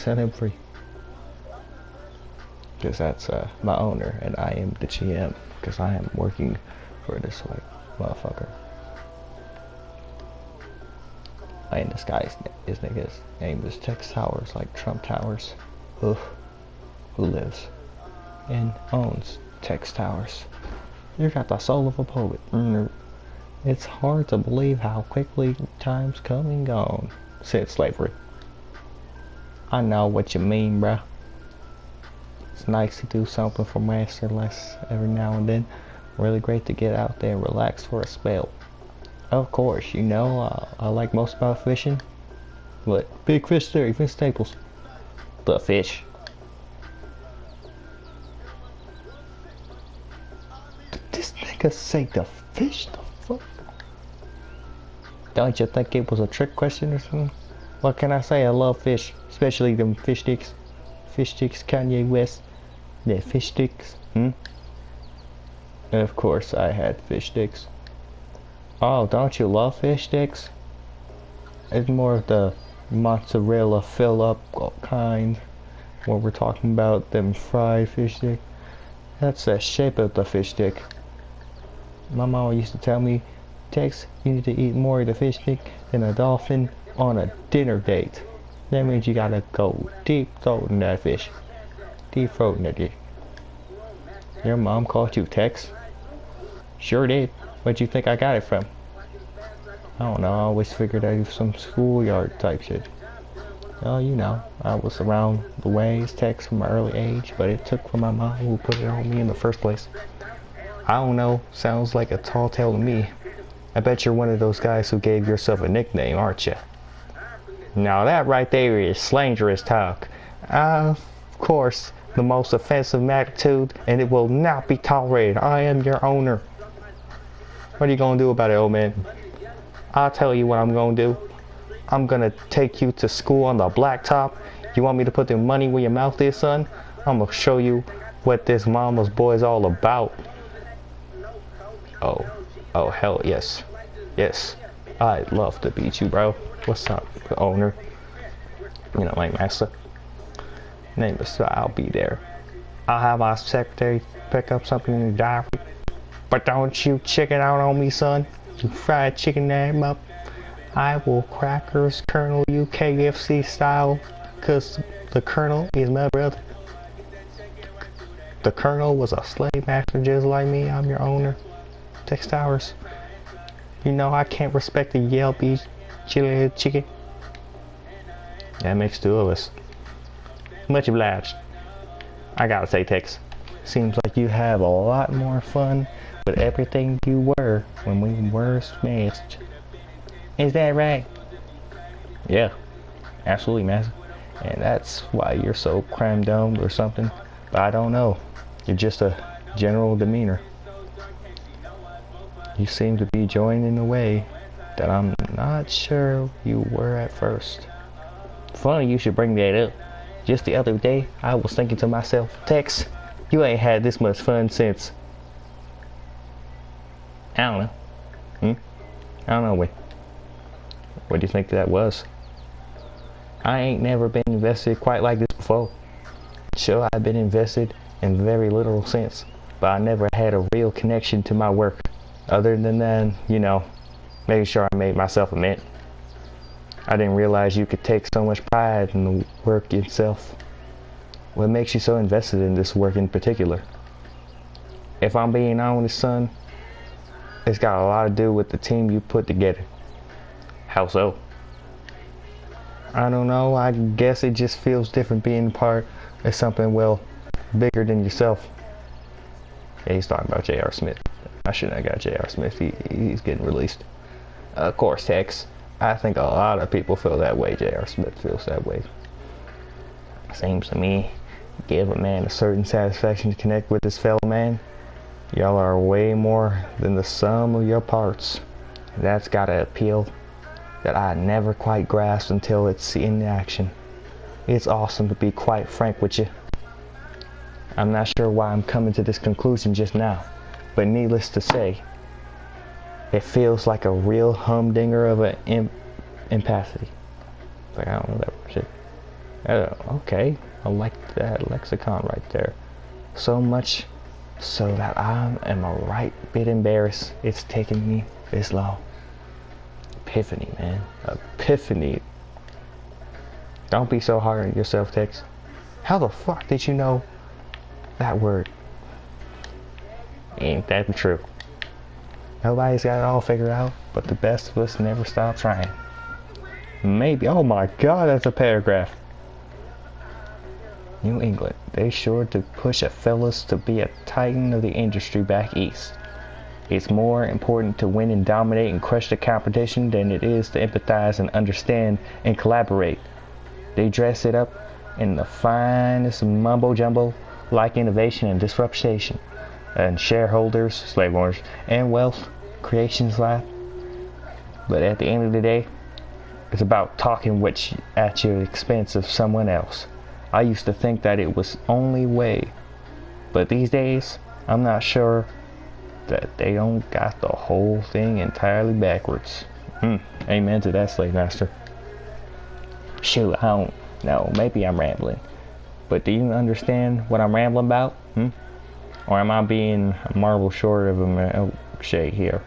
set him free. Because that's my owner, and I am the GM. Because I am working for this white motherfucker. And this guy's nigga's name is Tex Towers, like Trump Towers. Oof. Who lives and owns Tex Towers. You got the soul of a poet. It's hard to believe how quickly time's come and gone since slavery. I know what you mean, bruh. It's nice to do something for master less every now and then. Really great to get out there and relax for a spell. Of course, you know, I like most about fishing. But big fish theory, fish staples. The fish. Did this nigga say the fish? The fuck? Don't you think it was a trick question or something? What can I say? I love fish. Especially them fish sticks. Fish sticks, Kanye West. Yeah, fish sticks. And of course I had fish sticks. Oh, don't you love fish sticks? It's more of the mozzarella fill up kind. When we're talking about them fried fish stick. That's the shape of the fish stick. My mama used to tell me, Tex, you need to eat more of the fish stick than a dolphin on a dinner date. That means you gotta go deep throating that fish. Deep throating it. Your mom called you Tex? Sure did. Where'd you think I got it from? I don't know, I always figured it was some schoolyard type shit. Well, you know, I was around the ways Tex from an early age, but it took from my mom who put it on me in the first place. I don't know, sounds like a tall tale to me. I bet you're one of those guys who gave yourself a nickname, aren't you? Now that right there is slanderous talk. Of course, the most offensive attitude, and it will not be tolerated. I am your owner. What are you gonna do about it, old man? I'll tell you what I'm gonna do. I'm gonna take you to school on the blacktop. You want me to put the money where your mouth is, son? I'm gonna show you what this mama's boy is all about. Oh, hell yes. Yes, I'd love to beat you, bro. What's up, owner? You know, my master. Name is, I'll be there. I'll have my secretary pick up something in the diary. But don't you chicken out on me, son. You fried chicken them up. I will crackers Colonel you KFC style, cause the Colonel is my brother. The Colonel was a slave master just like me. I'm your owner. Tex Towers. You know I can't respect the Yale beef chili chicken. That makes two of us. Much obliged. I gotta say, Tex, seems like you have a lot more fun with everything you were when we were smashed. Is that right? Yeah, absolutely, man. And that's why you're so crime-domed or something. But I don't know. You're just a general demeanor. You seem to be joined in a way that I'm not sure you were at first. Funny you should bring that up. Just the other day, I was thinking to myself, Tex, you ain't had this much fun since... I don't know. I don't know. What do you think that was? I ain't never been invested quite like this before. Sure, I've been invested in very little sense, but I never had a real connection to my work. Other than that, you know, making sure I made myself a mint. I didn't realize you could take so much pride in the work itself. What makes you so invested in this work in particular? If I'm being honest, son, it's got a lot to do with the team you put together. How so? I don't know, I guess it just feels different being part of something, well, bigger than yourself. Yeah, he's talking about J.R. Smith. I shouldn't have got J.R. Smith, he's getting released. Of course, Tex. I think a lot of people feel that way. J.R. Smith feels that way. Seems to me, give a man a certain satisfaction to connect with his fellow man. Y'all are way more than the sum of your parts. That's got an appeal that I never quite grasped until it's in action. It's awesome to be quite frank with you. I'm not sure why I'm coming to this conclusion just now, but needless to say, it feels like a real humdinger of an empathy. Like, I don't know that shit. Okay, I like that lexicon right there. So much so that I am a right bit embarrassed it's taken me this long. Epiphany, man. Epiphany. Don't be so hard on yourself, Tex. How the fuck did you know that word? Ain't that true? Nobody's got it all figured out, but the best of us never stop trying. Maybe. Oh my god, that's a paragraph. New England. They sure to push a fellas to be a titan of the industry back east. It's more important to win and dominate and crush the competition than it is to empathize and understand and collaborate. They dress it up in the finest mumbo jumbo like innovation and disruption and shareholders, slave owners, and wealth creations life. But at the end of the day, it's about talking at your expense of someone else. I used to think that it was only way, but these days I'm not sure that they don't got the whole thing entirely backwards. Amen to that, slave master. Shoot, I don't know, maybe I'm rambling, but do you understand what I'm rambling about? Or am I being a marble short of a milkshake here?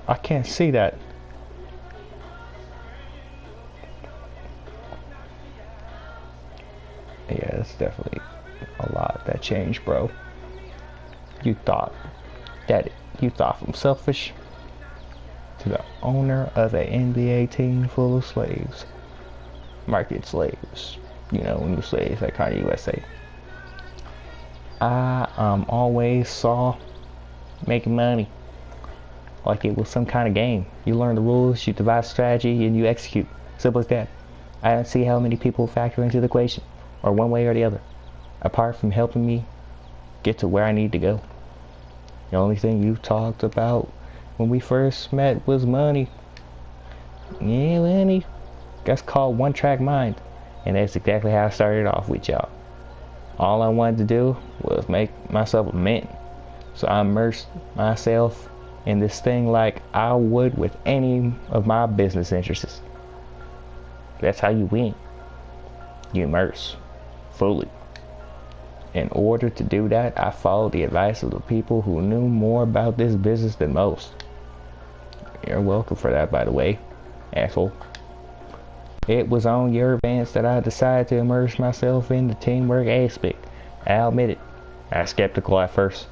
I can't see that. Yeah, that's definitely a lot that changed, bro. You thought from selfish to the owner of an NBA team full of slaves. Market slaves. You know, new slaves like Kanye USA. I always saw making money like it was some kind of game. You learn the rules, you devise strategy, and you execute. Simple as that. I don't see how many people factor into the equation, or one way or the other, apart from helping me get to where I need to go. The only thing you talked about when we first met was money. Yeah, money. That's called one-track mind. And that's exactly how I started off with y'all. All I wanted to do was make myself a mint. So I immersed myself in this thing like I would with any of my business interests. That's how you win. You immerse fully. In order to do that, I followed the advice of the people who knew more about this business than most. You're welcome for that, by the way, asshole. It was on your advance that I decided to immerse myself in the teamwork aspect. I'll admit it. I was skeptical at first.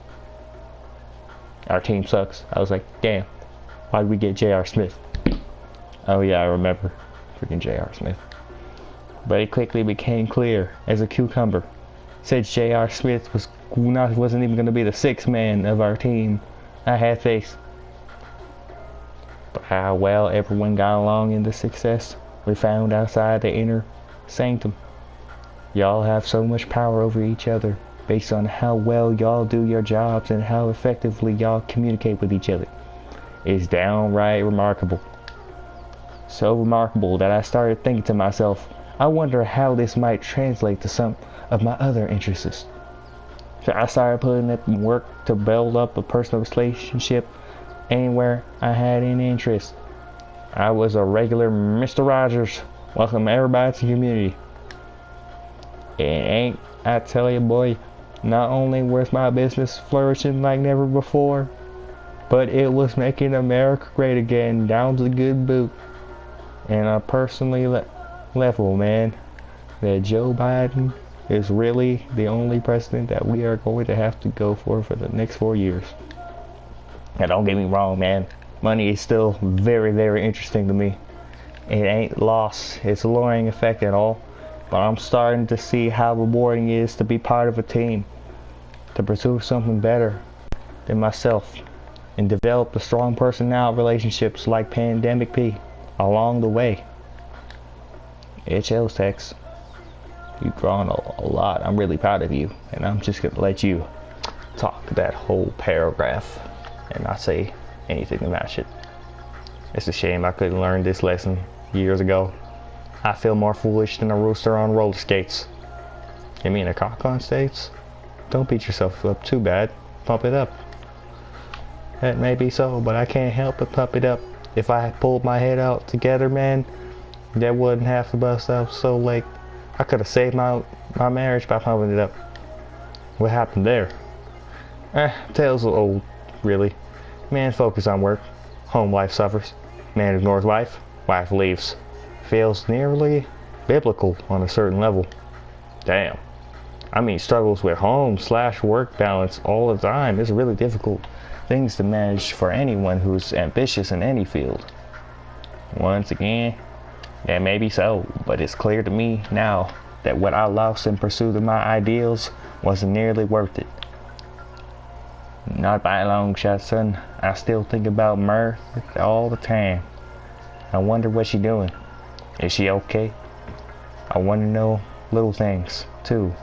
Our team sucks. I was like, damn, why did we get J.R. Smith? Oh yeah, I remember. Freaking J.R. Smith. But it quickly became clear as a cucumber. Said J.R. Smith wasn't even going to be the sixth man of our team. I had faith. But how well everyone got along in the success we found outside the inner sanctum. Y'all have so much power over each other based on how well y'all do your jobs and how effectively y'all communicate with each other. It's downright remarkable. So remarkable that I started thinking to myself, I wonder how this might translate to some of my other interests. So I started putting in work to build up a personal relationship anywhere I had any interest. I was a regular Mr. Rogers, welcome everybody to the community. And I tell you, boy, not only was my business flourishing like never before, but it was making America great again, down to the good boot. And I personally level, man, that Joe Biden is really the only president that we are going to have to go for the next 4 years. Now don't get me wrong, man. Money is still very, very interesting to me. It ain't lost its alluring effect at all. But I'm starting to see how rewarding it is to be part of a team. To pursue something better than myself. And develop the strong personnel relationships like Pandemic P along the way. It shows, Tex. You've grown a lot. I'm really proud of you. And I'm just going to let you talk that whole paragraph and not say anything about it. It's a shame I couldn't learn this lesson years ago. I feel more foolish than a rooster on roller skates. You mean a cock on skates? Don't beat yourself up too bad. Pump it up. That may be so, but I can't help but pump it up. If I pulled my head out together, man, That wasn't half the bus. I was so late. I could have saved my marriage by pumping it up. What happened there? Tales old, really. Man focus on work. Home life suffers. Man ignores wife. Wife leaves. Feels nearly biblical on a certain level. Damn. I mean, struggles with home/work balance all the time. It's really difficult things to manage for anyone who's ambitious in any field. Once again, that may be so, but it's clear to me now that what I lost in pursuit of my ideals wasn't nearly worth it. Not by a long shot, son. I still think about Myrth all the time. I wonder what she's doing. Is she okay? I want to know little things, too.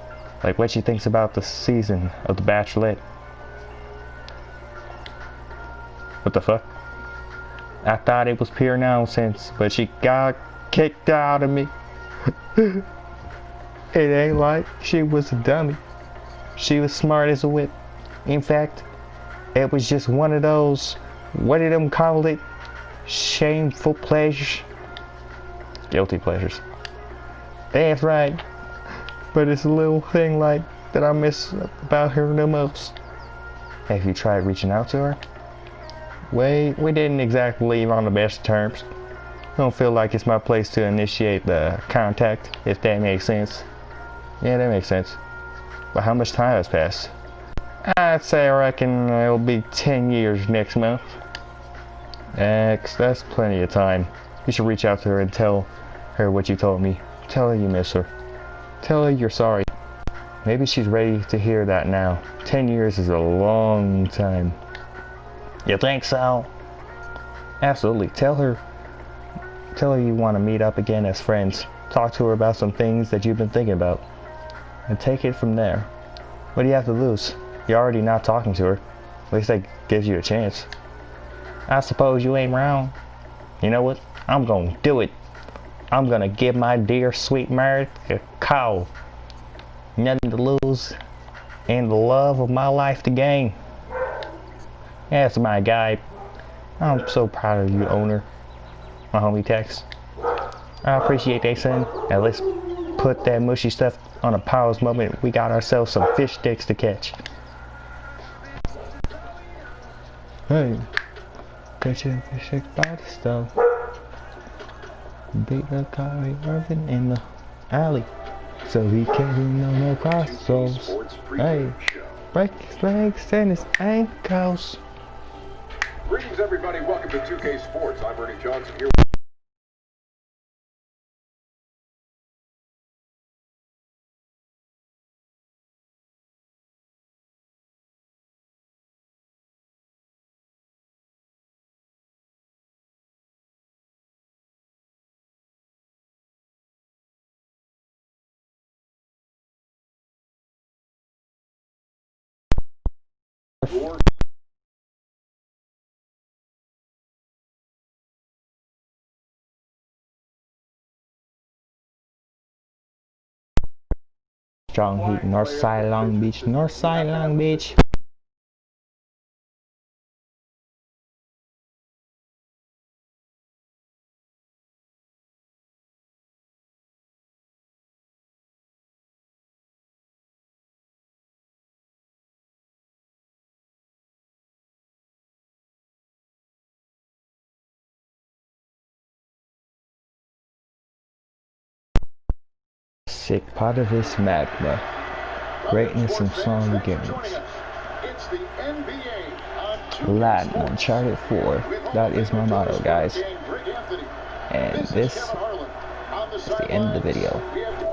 Like what she thinks about the season of The Bachelorette. What the fuck? I thought it was pure nonsense, but she got kicked out of me. It ain't like she was a dummy. She was smart as a whip. In fact, it was just one of those, what did them call it? Shameful pleasures. Guilty pleasures. That's right. But it's a little thing like that I miss about her the most. Have you tried reaching out to her? We didn't exactly leave on the best terms. Don't feel like it's my place to initiate the contact, if that makes sense. Yeah, that makes sense. But how much time has passed? I'd say I reckon it'll be 10 years next month. That's plenty of time. You should reach out to her and tell her what you told me. Tell her you miss her. Tell her you're sorry. Maybe she's ready to hear that now. 10 years is a long time. You think so? Absolutely. Tell her you want to meet up again as friends. Talk to her about some things that you've been thinking about. And take it from there. What do you have to lose? You're already not talking to her. At least that gives you a chance. I suppose you ain't wrong. You know what? I'm gonna do it. I'm gonna give my dear sweet Mary a call. Nothing to lose and the love of my life to gain. That's my guy. I'm so proud of you, owner. My homie Tex. I appreciate that, son. Now let's put that mushy stuff on a pause moment. We got ourselves some fish sticks to catch. Hey, catching fish sticks by the stove. Beat the guy Irvin in the alley, so he can't do no crossroads. Hey, break his legs and his ankles. Greetings, everybody. Welcome to 2K Sports. I'm Ernie Johnson here. Strong heat, north side Long Beach, north side Long Beach. Sick part of this magma. Greatness and song beginnings. Latin Uncharted 4. That is my motto, guys. And this is the end of the video.